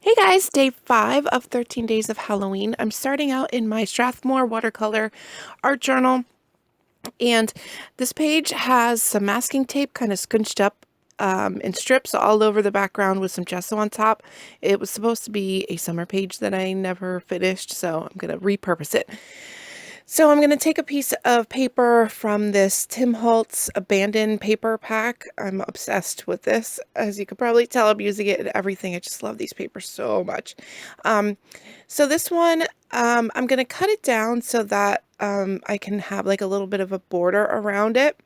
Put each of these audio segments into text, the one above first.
Hey guys, day 5 of 13 Days of Halloween. I'm starting out in my Strathmore watercolor art journal, and this page has some masking tape kind of scunched up in strips all over the background with some gesso on top. It was supposed to be a summer page that I never finished, so I'm going to repurpose it. So I'm going to take a piece of paper from this Tim Holtz abandoned paper pack. I'm obsessed with this. As you could probably tell, I'm using it in everything. I just love these papers so much. So this one, I'm going to cut it down so that I can have like a little bit of a border around it.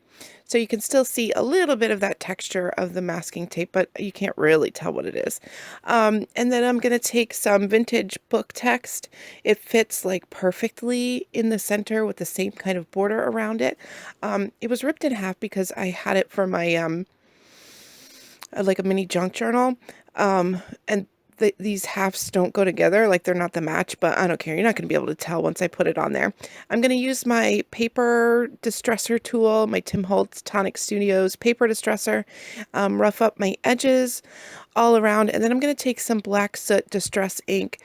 So you can still see a little bit of that texture of the masking tape, but you can't really tell what it is. And then I'm going to take some vintage book text. It fits like perfectly in the center with the same kind of border around it. It was ripped in half because I had it for my like a mini junk journal. And these halves don't go together, like they're not the match, but I don't care. You're not going to be able to tell once I put it on there. I'm going to use my paper distresser tool, my Tim Holtz Tonic Studios paper distresser, rough up my edges all around, and then I'm going to take some black soot distress ink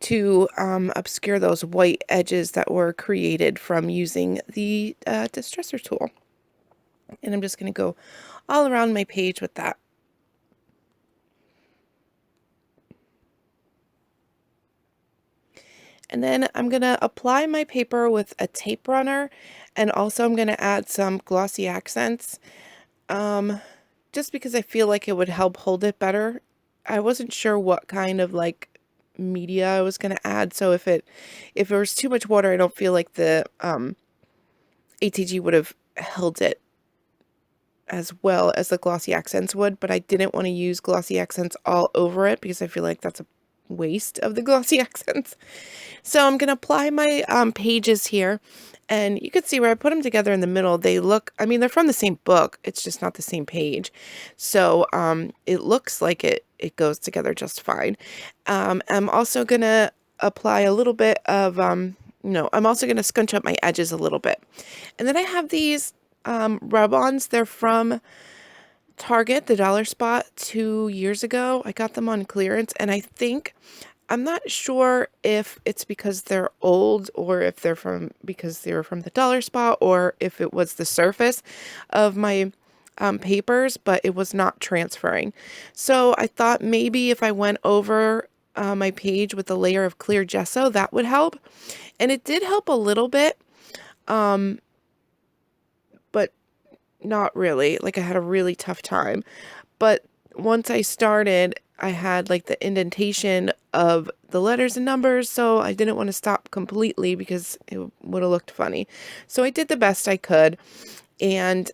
to obscure those white edges that were created from using the distresser tool. And I'm just going to go all around my page with that. And then I'm going to apply my paper with a tape runner, and also I'm going to add some glossy accents, just because I feel like it would help hold it better. I wasn't sure what kind of like media I was going to add, so if it was too much water, I don't feel like the ATG would have held it as well as the glossy accents would, but I didn't want to use glossy accents all over it because I feel like that's a waste of the glossy accents. So I'm going to apply my pages here, and you can see where I put them together in the middle. They look, I mean, they're from the same book. It's just not the same page. So it looks like it goes together just fine. I'm also going to apply a little bit of, I'm also going to scunch up my edges a little bit. And then I have these rub-ons. They're from Target, the Dollar Spot, 2 years ago. I got them on clearance, and I'm not sure if it's because they're old or if they're because they were from the Dollar Spot, or if it was the surface of my papers, but it was not transferring. So I thought maybe if I went over my page with a layer of clear gesso, that would help. And it did help a little bit, but not really. Like, I had a really tough time. But once I started, I had like the indentation of the letters and numbers, so I didn't want to stop completely because it would have looked funny. So I did the best I could, and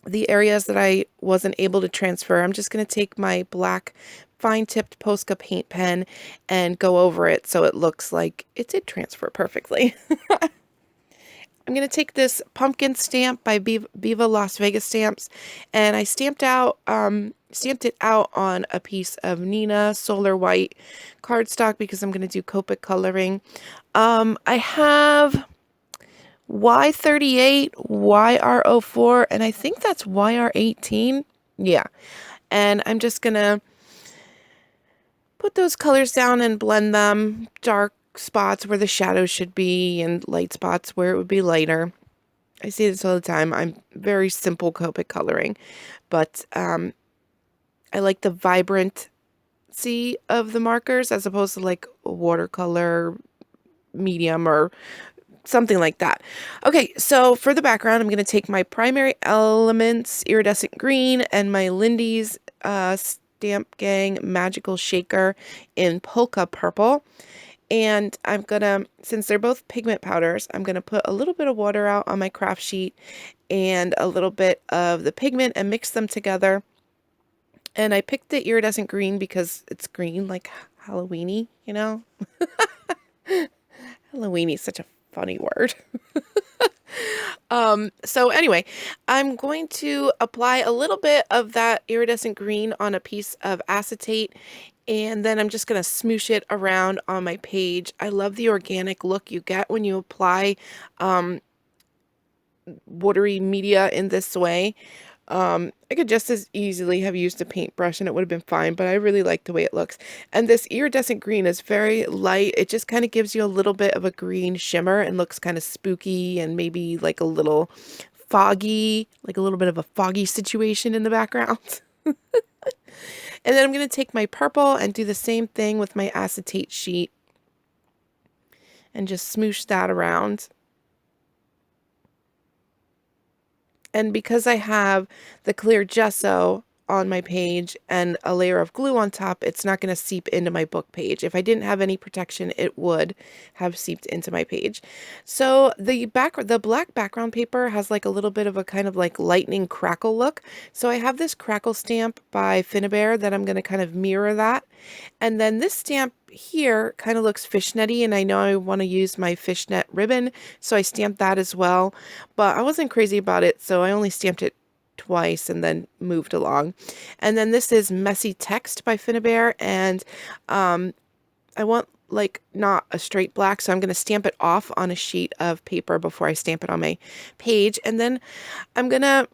the areas that I wasn't able to transfer, I'm just going to take my black fine-tipped Posca paint pen and go over it so it looks like it did transfer perfectly. I'm going to take this pumpkin stamp by Viva Las Vegas Stamps, and I stamped it out on a piece of Nina Solar White cardstock because I'm going to do Copic coloring. I have Y38, YR04, and I think that's YR18. Yeah, and I'm just going to put those colors down and blend them. Dark spots where the shadows should be and light spots where it would be lighter. I say this all the time. I'm very simple Copic coloring, but I like the vibrancy of the markers as opposed to like a watercolor medium or something like that. Okay, so for the background, I'm going to take my Primary Elements Iridescent Green and my Lindy's Stamp Gang Magical Shaker in Polka Purple. And I'm gonna, since they're both pigment powders, I'm gonna put a little bit of water out on my craft sheet and a little bit of the pigment and mix them together. And I picked the iridescent green because it's green, like Halloweeny, you know? Halloweeny is such a funny word. So anyway, I'm going to apply a little bit of that iridescent green on a piece of acetate, and then I'm just going to smoosh it around on my page. I love the organic look you get when you apply watery media in this way. I could just as easily have used a paintbrush and it would have been fine, but I really like the way it looks. And this iridescent green is very light. It just kind of gives you a little bit of a green shimmer and looks kind of spooky and maybe like a little foggy, like a little bit of a foggy situation in the background. And then I'm going to take my purple and do the same thing with my acetate sheet and just smoosh that around. And because I have the clear gesso on my page and a layer of glue on top, it's not going to seep into my book page. If I didn't have any protection, it would have seeped into my page. So the black background paper has like a little bit of a kind of like lightning crackle look. So I have this crackle stamp by Finnabair that I'm going to kind of mirror that. And then this stamp here kind of looks fishnetty, and I know I want to use my fishnet ribbon, so I stamped that as well. But I wasn't crazy about it, so I only stamped it twice and then moved along. And then this is Messy Text by Finnabair, and I want like not a straight black, so I'm going to stamp it off on a sheet of paper before I stamp it on my page. And then I'm going to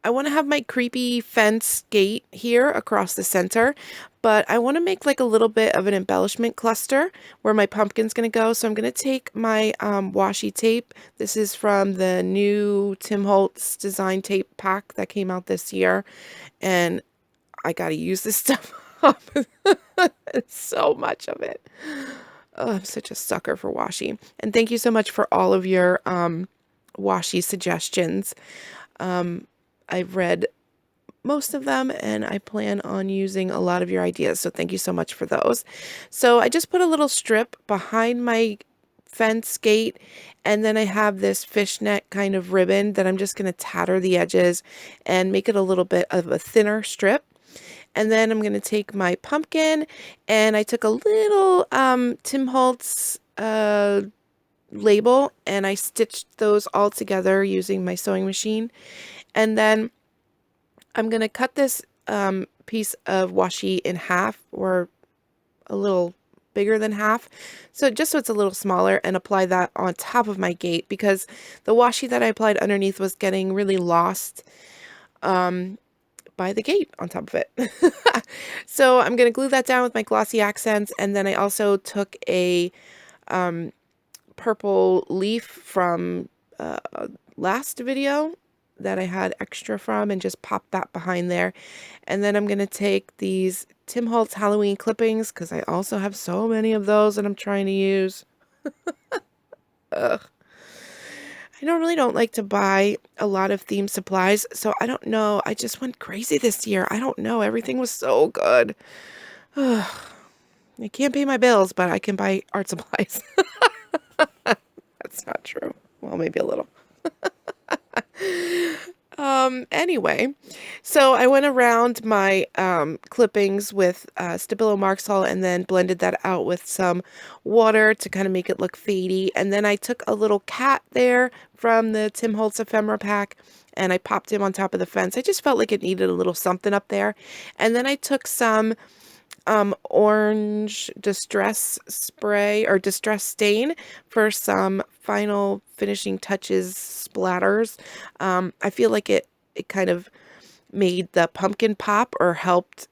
I want to have my creepy fence gate here across the center, but I want to make like a little bit of an embellishment cluster where my pumpkin's going to go. So I'm going to take my washi tape. This is from the new Tim Holtz design tape pack that came out this year, and I got to use this stuff up. It's so much of it. Oh, I'm such a sucker for washi. And thank you so much for all of your washi suggestions. I've read most of them, and I plan on using a lot of your ideas, so thank you so much for those. So I just put a little strip behind my fence gate, and then I have this fishnet kind of ribbon that I'm just going to tatter the edges and make it a little bit of a thinner strip. And then I'm going to take my pumpkin, and I took a little Tim Holtz label, and I stitched those all together using my sewing machine. And then I'm going to cut this piece of washi in half, or a little bigger than half, so just so it's a little smaller, and apply that on top of my gate, because the washi that I applied underneath was getting really lost by the gate on top of it. So I'm going to glue that down with my glossy accents, and then I also took a purple leaf from last video that I had extra from and just pop that behind there. And then I'm going to take these Tim Holtz Halloween clippings, because I also have so many of those that I'm trying to use. Ugh. I really don't like to buy a lot of theme supplies, so I don't know. I just went crazy this year. I don't know. Everything was so good. Ugh. I can't pay my bills, but I can buy art supplies. That's not true. Well, maybe a little. Anyway, so I went around my clippings with Stabilo Marxol, and then blended that out with some water to kind of make it look fadey. And then I took a little cat there from the Tim Holtz ephemera pack, and I popped him on top of the fence. I just felt like it needed a little something up there. And then I took some orange distress spray or distress stain for some final finishing touches splatters. I feel like it kind of made the pumpkin pop, or helped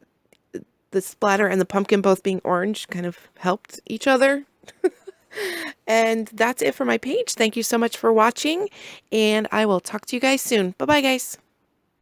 the splatter and the pumpkin both being orange kind of helped each other. And that's it for my page. Thank you so much for watching, and I will talk to you guys soon. Bye bye, guys.